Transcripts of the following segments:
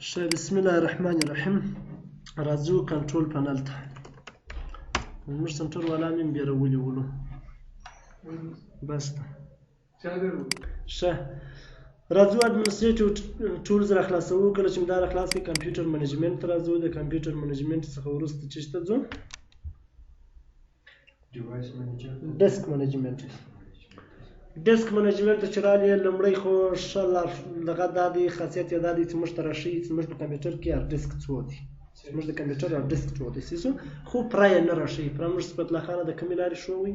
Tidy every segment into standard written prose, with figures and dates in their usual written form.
بسم الله الرحمن الرحیم. راځو کنټرول پنل ته. موږ سنټر والا مې بیرولي ولو بس ښه. راځو اډمنسټریټیو ټولز را خلاصوو. کله چې دا را خلاص کړئ کمپیوټر منیجمنت ته راځو. د کمپیوټر منیجمنت څخه وروسته چېرته ته ځو؟ ډیسک منیجمنت. ډیسک منیجمنت ته چې رالې لومړی خو ښه دغه دا دی خاصیت یې دا دی چې موږ ته راښیي چې زموږ په کمپیوټر کې هارډ ډیسک څو دي. زموږ د کمپیوټر هارډ ډیسک څو دی څه خو پوره یې نه راښیي. پوره موږ صفت الله خانه د کومې لارې ښووئ؟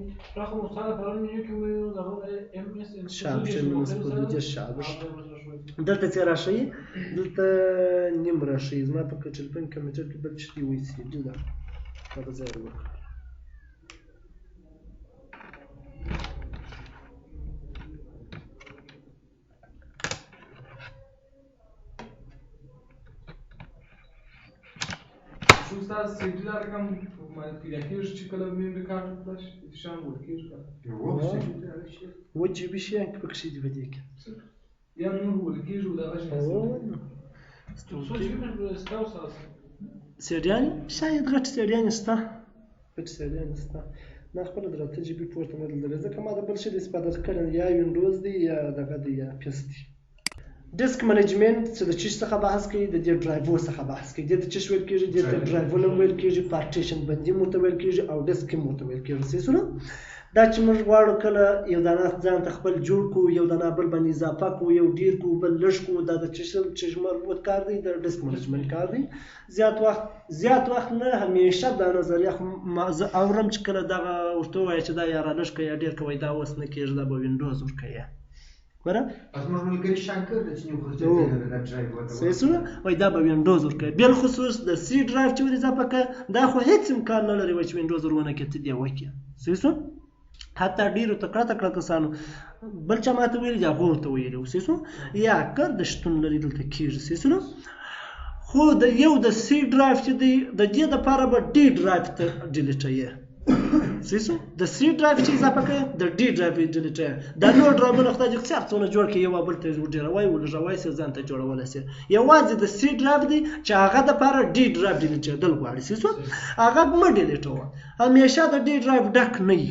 شابش. دلته څه راښیي؟ دلته نیم راښیي. زما په ټلیفون کمپیوټر کې بل څه دی وایي سي ډي ده. دا به ځای وکړو. Ustaz, sevgili arkam yakıyoruz çıkalım bir kartlaş ifşam vur ki وجه بشيء بكشي دي بديك يا نور vur ki ولا سيرياني شايد غټ سيرياني ستا غټ سيرياني ستا ما خپل درته جي بي پورت مدل درځه. ځکه ما د بل شي د استفاده کړل یا وینډوز دی یا دغه دی یا پیس دی. ډیسک منیجمنت چې د چیش څخه بحث کوي د دې ډرایو څخه بحث کوي. د چیش ویل کېږي د ډرایوونه ویل کېږي پارټیشن بندي مو ته ویل کېږي او ډیسک مو ته ویل کېږي. صحیح سره دا چې موږ غواړو کله یو دانه ځان ته خپل جوړ کو یو دانه بل باندې اضافه کو یو ډیر کو بل لږ کو دا د چیش مربوط کار دی د ډیسک منیجمنت کار دی. زیات وخت نه همیشه دا نظریه زه اورم چې کله دغه ورته وایي چې دا یا را لږ کوي یا ډیر کوي دا اوس نه کېږي دا به وینډوز ورکوي. برا возможно شانکر د چې نیو خرڅ صحیح سره وای دا به وینډوز ورکوي. بل خصوص د سی ډرایو چې ور اضافه کړه دا خو هیڅ امکان نه لري چې وینډوز ورونه کې ته دی وکړي. صحیح سره حتی ډیرو تکړه کسانو بل چا ماته ویل یا غور ته ویل صحیح سره یا کار د شتون لري دلته کېږي. صحیح سره خو د یو د سی ډرایو چې دی د دې لپاره به ډي ډرایو ته ډیلیټوي. صحیح سو د سی ډرایو چې اضافه کړئ د ډي ډرایو ډیلیټوي. دا نور ډرایوونه خدای دې څه څونه جوړ کړي یو بل ته ډیروي ولږوي سي ځان ته جوړول سي. یوازې د سی ډرایو دی چې هغه د لپاره ډي ډرایو ډیلیټېدل غواړي. صحیح سو هغه مه ډیلیټوه. همیشه د ډي ډرایو ډک نه وي.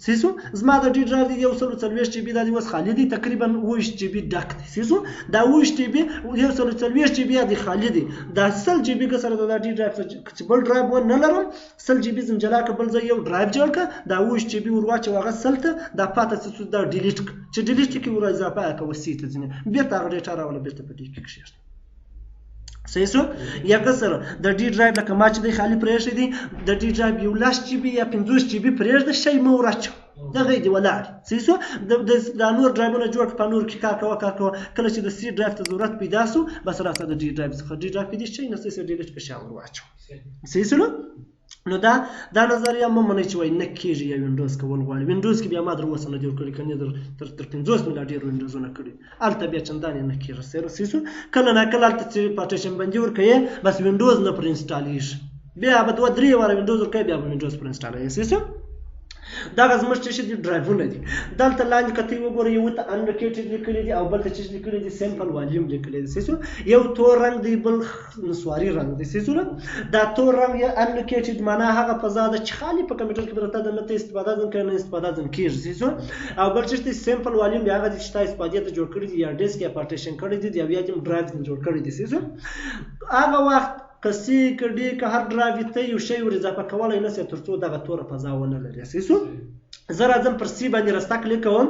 صحیح سو زما د ډي ډرایو دی 140 جی بي دا دی اوس خالي دی تقریبا 20 جی بي ډک دی. صحیح سو دا 20 جی بي 140 جی بي دی خالي دی. دا 100 جی بي که سره د ډي ډرایو چې بل ډرایو نه لرم 100 جی بي زم جلا ک بل ځای یو ډرایو جوړ ک دا 20 جی بي ورواچو هغه 100 ته دا پاته څه دا ډیلیټ چې ډیلیټ کی ور اضافه کا وسیته ځنه بیرته هغه ډیټا راول بیرته په دې کې کښېږي. صحیح سو یا کسر د ډي ډرایو لکه ما چې د خالی پرېښې دي د ډي ډرایو یو 10 جی بي یا 50 جی بي پرېږده شی مو راچو دغه دی ولاړ. صحیح سو د نور ډرایوونه جوړ په نور کې کار کوه کله چې د سی ډرایو ته ضرورت پیدا سو بس راځه د ډي ډرایو څخه ډي ډرایو کې دې شي نه څه ډیلیټ په شاور واچو. صحیح سو نو دا نظریه مو منې چې وای نه کېږي یا وینډوز کول غواړي. وینډوز کې بیا ما در وسه نه جوړ کړی کنه تر 50 میلا ډیر وینډوزونه کړی الته بیا چندان نه کېږي. صحیح سو کله نه کله الته چې پارټیشن باندې ورکې بس وینډوز نه پر انسټالیږي بیا به 2-3 واره وینډوز ورکې بیا به وینډوز پر انسټالیږي. صحیح سو دا زموږ چې د ډرایوونه دي دلته لاندې کته وګورئ یو ته انډیکیټډ لیکلي دي او بل ته چې لیکلي دي سیمپل والیوم لیکلي دي. صحیح یو تور رنگ دی بل نسواري رنگ دی. صحیح دا تور رنگ یا انډیکیټډ معنا هغه فضا ده چې خالی په کمپیوټر کې پرته ده نه ته استفاده ځن کوي نه استفاده ځن کېږي. صحیح او بل چې سیمپل والیوم هغه د چې تاسو استفاده ته جوړ کړی دي یا ډیسک یا پارټیشن کړی دي یا بیا د ډرایو جوړ کړی دي. صحیح هغه وخت کسي کډي که هر ډرایو ته یو شی ور اضافه کولای نه سي ترڅو دغه تور فضا ونه لري. صحیح زه راځم پر سی باندې راستا کلیک کوم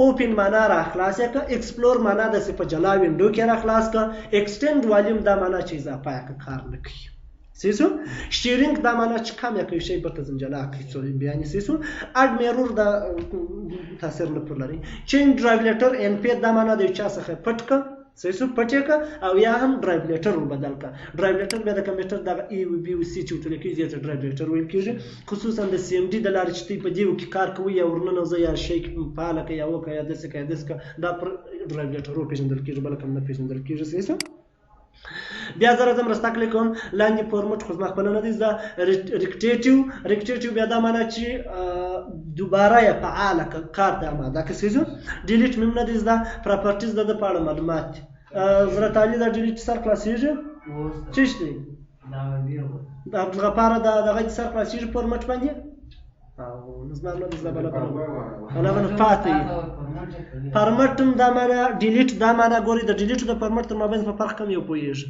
اوپن معنا را خلاص کا ایکسپلور معنا د په جلا وینډو کې را خلاص کا ایکسټند والیوم دا معنا چې اضافه کار نه کوي. صحیح شیرینګ دا معنا چې کم یا کوي شی برته زنجلا کوي څو بیان. صحیح اډ میرور دا تاثیر نه پر لري. چین ډرایولیټر ان پی دا معنا د چا څخه پټ کا صحیح پټه کا او یا هم ډرایولیټر بدل کا. ډرایولیټر بیا د کمپیوټر د ای او بي او سی چې ټول کې زیات ډرایولیټر ویل کېږي خصوصا د سی ام ډي د لارې چې په دیو کې کار کوي یا ورننه زه یا شی فعال کوي یا وکړه یا دسه کوي دسه دا پر ډرایولیټر پیژندل کېږي بل کوم نه پیژندل کېږي. صحیح بیا زه راځم راستا کلیک کوم لاندې فورمټ خو ما خپل نه دي دا ریکټیټیو بیا دا معنا چې دوباره یا فعال کار ته آماده که صحیح ډیلیټ مم نه دي دا پراپرټیز د پاړه معلومات زړه تعالی دا ډیلیټ سر خلاصېږي چش دی د عبدالغفاره دغه چې سر خلاصېږي فورمټ باندې او انا باندې پاتې فورمټ هم دا معنا ډیلیټ دا معنا ګوري د ډیلیټ د فورمټ تر مابین په فرق کم یو پوهېږي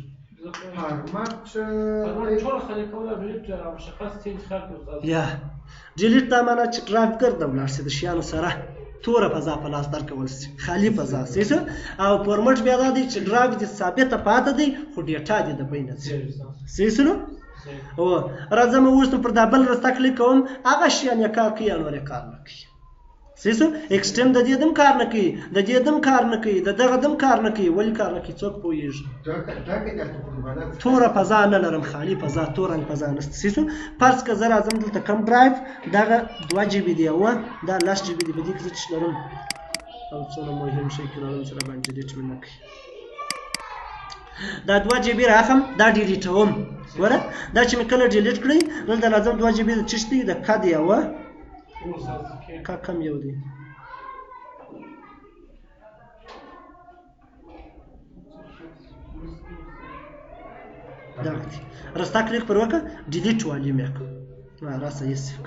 یا ډیلیټ دا معنا چې ډرایو ګرده ولاړ شي د شیانو سره توره فضا په لاس درکول شي خالي فضا صحیح شو او فورمټ بیا دا دی چې ډرایو دې ثابته پاتې دی خو ډیټا دې د بینه شي صحیح شو او راځم اوس پر دا بل رسته کلیک کوم هغه شیان یې کار کوي یا نور یې کار نه کوي صحیح شو ایکسټند د دې دم کار نه کوي د دې دم کار نه کوي د دغه دم کار نه کوي ولې کار نه کوي څوک پوهېږي توره فضا نه لرم خالي فضا توره فضا نشته صحیح شو فرض که زه راځم دلته کم ډرایو دغه 2 جی بي دی او دا 10 جی بي دی په دې کې زه چې لرم او څونه مهم شی کې لرم چې راباندې ډیلیټ مې نه کوي دا 2 جی بي راخم دا ډیلیټوم ګوره دا چې مې کله ډیلیټ کړی دلته راځم 2 جی بي د چش دی د کا دی او کا کم یو دی دا راستا کلیک پر وکړه ډیلیټ والیوم یې کړه راسه یې سک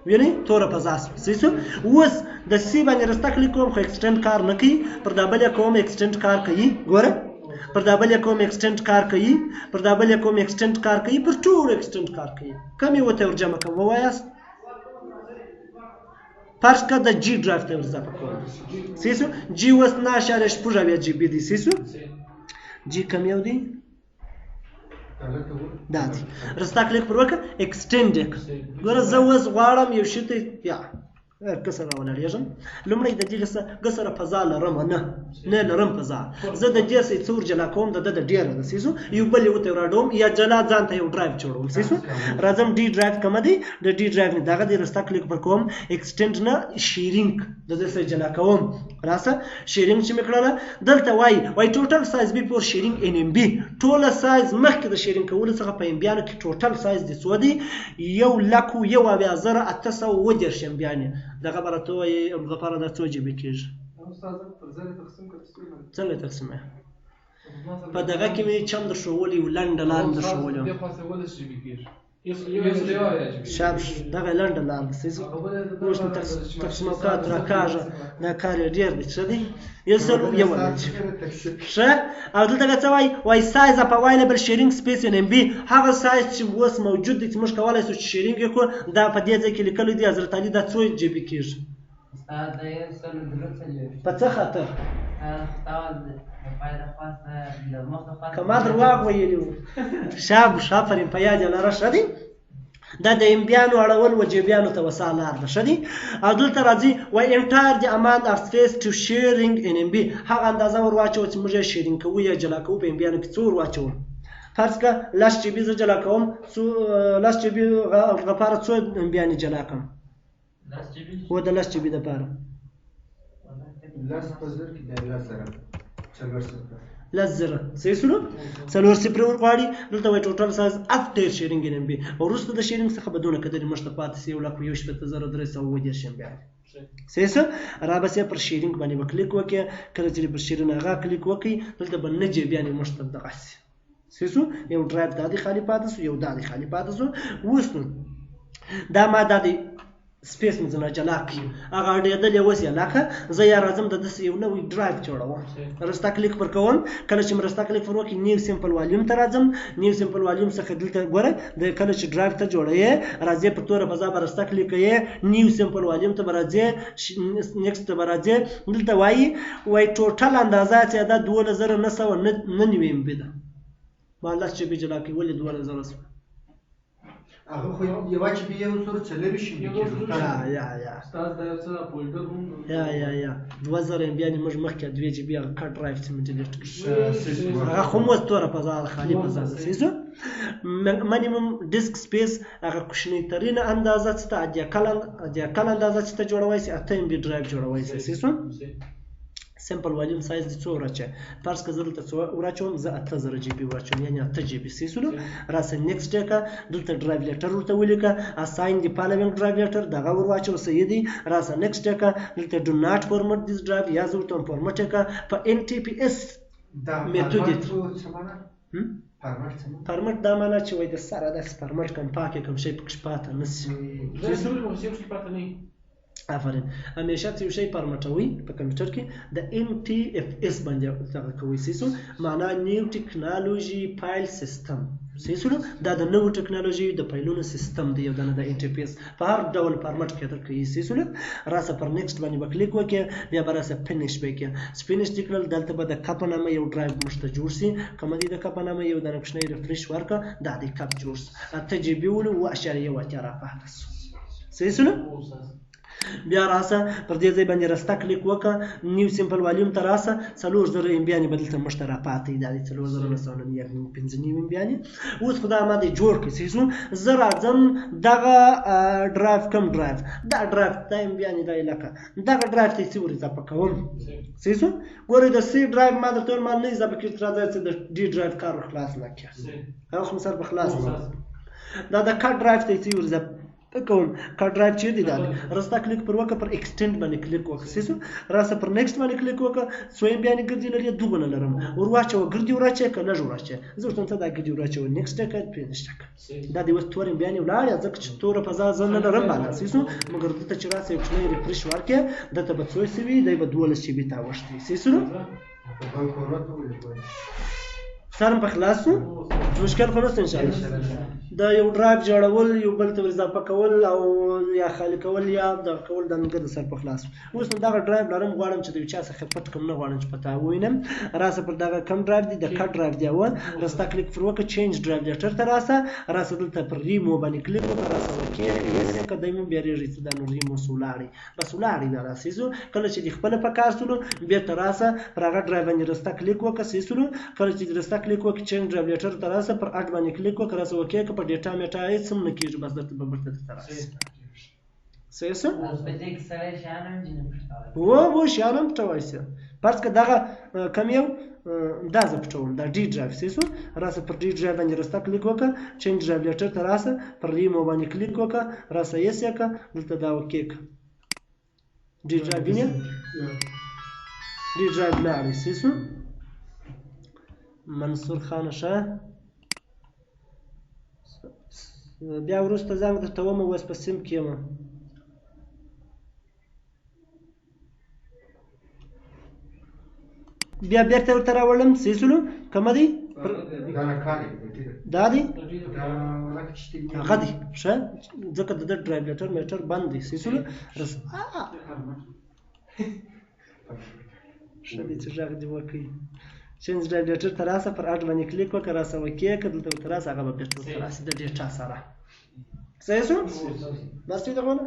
وینئ توره فضا صحیح شو اوس د سی باندې راستا کلیک کوم خو ایکسټند کار نه کوي پر دا بل کوم ایکسټند کار کوي ګوره پر دا بل کوم ایکسټند کار کوي پر دا بل کوم ایکسټند کار کوي پر ټول ایکسټند کار کوي کم یې وته ورجمع کوم وایاست فرض کړه د جی ډرایو ته ورځه کوم صحیح شو جی اوس 9.8 جی بي دی صحیح شو جی کم یو دی دا دی راستا کلیک پر وکړه ایکسټند ګوره زه اوس غواړم یو شی ته یا کسر راولاړېږم لومړی د دې سره فضا لرم نه لرم فضا زه د دې څخه څور جلا کوم د ډیره د سیسو یو بل یو ته راډوم یا جلا ځان ته یو ډرایو جوړوم سیسو راځم ډي ډرایو کوم دی د ډي ډرایو دغه د راستا کلیک پر کوم ایکسټند نه شیرینګ د دې سره جلا کوم راسه شیرینګ چې مکړه دلته وای ټوټل سایز بیفور شیرینګ ان ام بي ټول سایز مخکې د شیرینګ کول څخه په ام بیانو کې ټوټل سایز د سودی 1,810 بیانې دغه برته وای غفاره د 2 جی بي کېږي استاد پر ځای تقسیم کړئ څنګه تقسیمه په دغه کې مې چم در شوولې ولنډ لاند در شوولې د پاسه ولې شي بي کېږي شابش دغه لنډ لاند سیس اوس تقسیمات راکاږه دا کار ډیر دی څه دی یو څه یو ښه او دلته څه وای سایز اپ اویلیبل شیرینګ سپیس ان ام بي هغه سایز چې اوس موجود دی چې موږ کولای شو چې شیرینګ وکړو دا په دې ځای کې لیکل دي حضرت علي دا 2 جی بي کېږي په څه خاطر کما درواغ ویلي وو شابش آفرین په یاد یې لره ښه دی دا د امبیانو اړول وجیبیانو ته وسع لار ده ښه دی او دلته راځي وای انټایر د اماونت اف سپیس ټو شیرینګ ان ام بي هغه اندازه ور واچو چې موږ یې شیرینګ کوو یا جلا کوو په امبیانو کې څو ور واچو فرض کړه 10 جی بي زه جلا کوم 10 جی بي غفاره څو امبیانې جلا کوم 10 جی بي و د 10 جی بي لپاره 10 په زر کې د 10,000 صحیح شو څلور صفر ورغواړي دلته وای ټوټل سایز افټر شیرینګ ان ام بي او وروسته د شیرینګ څخه بدونه کړي مشته پاتې سی 1,000,310 صحیح شو را بس پر شیرینګ باندې وکلیک وکړه کله چې پر شیرینګ هغه کلیک وکړي دلته باندې جی بیان مشته دغه صحیح شو یو ډرایو دادی خالی پاتې شو یو دادی خالی پاتې شو وسنو دا ما دادی سپیس مې زنه جلا کړي هغه اړېدلې اوس یې لکه زه یا راځم د داسې یو نوی ډرایو جوړوم راستا کلیک پر کوم کله چې مې راستا کلیک پر وکړي نیو سیمپل والیوم ته راځم نیو سیمپل والیوم څخه دلته ګوره د کله چې ډرایو ته جوړوې راځې په توره فضا به راستا کلیک کوې نیو سیمپل والیوم ته به راځې نیکسټ ته به راځې دلته وایي ټوټل اندازه چې دا 2,999 ام بي ده ما 10 جی بي جلا کړي ولې 2,000 هغه خو یو چې به یو سره چلوي شي یا استاد دا څه فولډر هم یا 2000 ام بي ان موږ مخکې 2 جی بي کارت ډرایو چې ډیلیټ کړو هغه خو مو ستوره په ځای خالي په ځای سيزو مینیمم ډیسک سپیس هغه کوشنی ترين اندازه چې ته د کله اندازه چې ته جوړوي سي 8 ام بي ډرایو جوړوي سي سيزو سمپل والیوم سایز دې څو ورچه فرض که زه دلته څو ورچوم زه 8000 جی بي ورچوم یعنې 8 جی بي صحیح شولو راسه نیکسټ یې که دلته ډرایو لیټر ورته ولیکه اساین دی فالوینګ ډرایو لیټر دغه ور واچو صحیح دی راسه نیکسټ یې که دلته ډو ناټ فورمټ دیس ډرایو یا زه ورته فورمټ یې که په ان ټي پی اس میتود فارمټ دا معنا چې وای د سره داسې فارمټ کوم پاکې کوم شی پکې پاته نه شي آفرین همیشه چې یو شی فارمټوي په کمپیوټر کې د ان ټي اف اس باندې دغه کوي سیسو معنا نیو ټیکنالوژي فایل سیستم سیسو دا د نوو ټیکنالوژي د فایلونو سیستم دی یو د ان ټي پی اس په هر ډول فارمټ کې درکوي سیسو راسه پر نیکسټ باندې به کلیک وکړئ بیا به راسه فینیش وکړئ فینیش کړل دلته به د کپ نامه یو ډرایو مشته جوړ شي کوم دی د کپ نامه یو د نقشنۍ ریفریش ورکړه دا د کپ جوړ 8 جی بي ول و اشاریه و تیرا پاتې سیسو بیا راسه پر دې ځای باندې راسته کلیک وکړه نیو سمپل والیوم ته راسه 4000 ام بي یعنې به دلته موږ ته راپاتې دا د 4995 ام بي یعنې اوس خو دا ما دې جوړ کړي صحیح شو زه راځم دغه ډرایو کوم ډرایو دا ډرایو دا ام بي یعنې دا علاقه دغه ډرایو ته یې څه ور اضافه کوم صحیح شو ګورئ د سی ډرایو ما درته ویل ما نه اضافه کړي راځئ چې د ډي ډرایو کار خلاص نه کړي هغه خو مثال به خلاص دا د کټ ډرایو ته یې څه ور اضافه کوم کار ډرایو چیرې دی دا راسته کلیک پر وکړه پر ایکسټند باندې کلیک وکړه سیسو راسته پر نیکسټ باندې کلیک وکړه څو ام بي یعنې ګردي لري دوغونه لرم ور واچوه ګردي ورواچوه که لږ ورواچوه زه ورته ته دا ګردي ورواچوه نیکسټ یې کړه فینیش یې کړه دا دې اوس تور ام بي یعنې ولاړه ځکه چې توره فضا زه نه لرم بالا سیسو مګر دلته چې راسه یو کوچنی ریفریش ورکړې دلته به څو شوي دی به 12 جی بي ته اوښتي سیسو سرم په خلاص شو مشکل خو نشته ان شاء الله دا یو ډرایو جوړول یو بل ته اضافه کول او یا خالی کول یا د کول د موږ د سر په خلاص اوس نو دغه ډرایو لرم غواړم چې د یو چا څخه پټ کوم نه غواړم چې پته ووینم راسه پر دغه کم ډرایو دی د کټ ډرایو دی اول راسته کلیک پر وکړه چینج ډرایو لیټر ته راسه دلته پر ریمو باندې کلیک وکړه راسه وکړه که دایمو بیا ریږي چې دا نو ریمو سولاړي بس ولاړي دا راسه کله چې د خپل په کار سولو بیرته راسه پر هغه ډرایو باندې راسته کلیک وکړه سیسولو کله چې راسته کلیک وکړه چینج ډرایو لیټر ته راسه پر اډ باندې کلیک وکړه راسه وکړه په ډیټا میټا هیڅ هم نه کېږي بس درته به برته درته راسي صحیح څه و شیان هم پټوای شي فرض که دغه کم یو دا زه پټوم دا ډي ډرایو صحیح شو راسه پر ډي ډرایو باندې راسته کلیک وکړه چینج ډرایو لیټر ته راسه پر ریمو باندې کلیک وکړه راسه یې سې کړه دلته دا وکړه ډي ډرایو وینئ ډي ډرایو لاړې صحیح شو منصور خان شاه بیا وروسته زنګ درته ومه اوس په سیم کې یم بیا بیرته ورته راوړم صحیح شولو کومه دی دا دی هغه دی ښه ځکه د ده ډرایو لیټر میټر بند دی صحیح شولو ښه دی چې غږ دې وکړي چینج ډرایو لیټر ته راسه پر اډ باندې کلیک وکړه راسه وکې که دلته ورته راسه هغه به بیرته ورته راسي د ډیټا سره صحیح شو بس دې دغونه